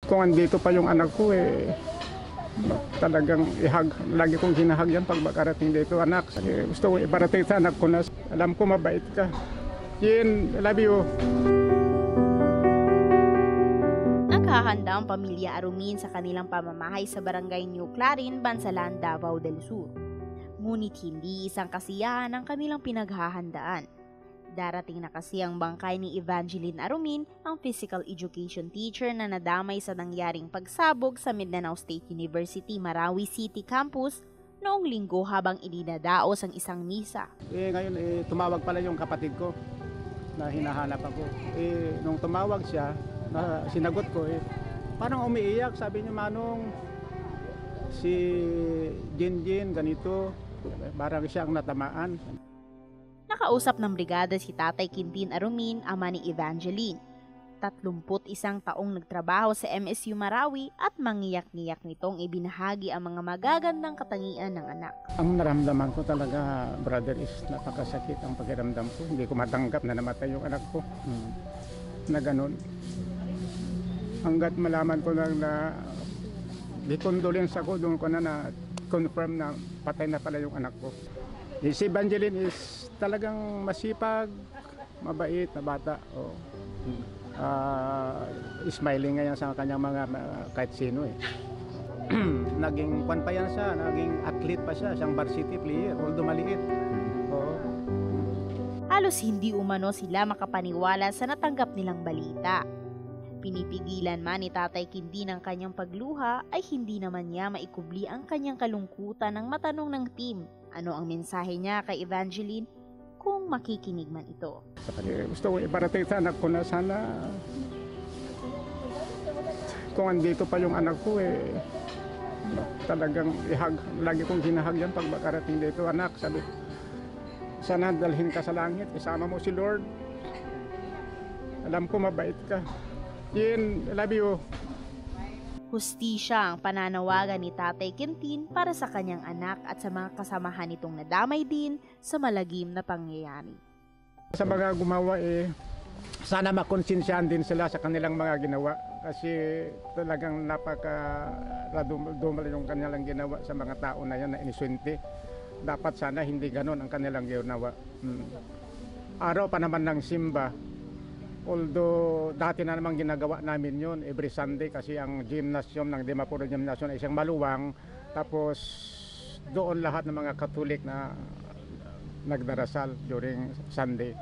Kung andito pa yung anak ko talagang lagi kong hinahag yan pag makarating dito, anak. Gusto ko iparating sa anak ko na alam ko mabait ka. Yin, I love you. Naghahanda ang pamilya Arumin sa kanilang pamamahay sa barangay New Clarin, Bansalan, Davao del Sur. Ngunit hindi isang kasiyahan ang kanilang pinaghahandaan. Darating na kasi ang bangkay ni Evangeline Arumin, ang physical education teacher na nadamay sa nangyaring pagsabog sa Mindanao State University, Marawi City Campus noong linggo habang idinadaos ang isang misa. Ngayon tumawag pala yung kapatid ko na hinahanap ako. Nung tumawag siya, sinagot ko, parang umiiyak. Sabi niya, Manong, si Jinjin ganito, parang siya ang natamaan. Nakausap ng brigada si Tatay Quintin Arumin, ama ni Evangeline. 31 taong nagtrabaho sa MSU Marawi at mangiyak-ngiyak nitong ibinahagi ang mga magagandang katangian ng anak. Ang naramdaman ko talaga, brother, is napakasakit ang pakiramdam ko. Hindi ko matanggap na namatay yung anak ko. Na ganun. Hanggat malaman ko lang na di-condolence ako, doon ko na confirm na patay na pala yung anak ko. Si Evangeline is talagang masipag, mabait na bata. Smiling ngayon sa kanyang mga kahit sino Naging kwan pa yan siya, naging athlete pa siya, siyang varsity player, although maliit. Halos hindi umano sila makapaniwala sa natanggap nilang balita. Pinipigilan man ni Tatay Quintin ang kanyang pagluha ay hindi naman niya maikubli ang kanyang kalungkutan ng matanong ng team. Ano ang mensahe niya kay Evangeline kung makikinig man ito? Gusto ko iparating sa anak ko na sana kung andito pa yung anak ko talagang lagi kong hinahag yan pag makarating dito, anak. Sabi, sana dalhin ka sa langit, isama mo si Lord. Alam ko mabait ka. Yin, I love you. Hustisya ang pananawagan ni Tatay Quintin para sa kanyang anak at sa mga kasamahan nitong nadamay din sa malagim na pangyayari. Sa mga gumawa sana makonsensyahan din sila sa kanilang mga ginawa kasi talagang napaka-dumal yung kanilang ginawa sa mga tao na yan na iniswente. Dapat sana hindi ganon ang kanilang ginawa. Araw pa naman ng simba. Although dati na namang ginagawa namin yun every Sunday kasi ang gymnasium ng Dimapuro Gymnasium ay isang maluwang, tapos doon lahat ng mga Katolik na nagdarasal during Sunday.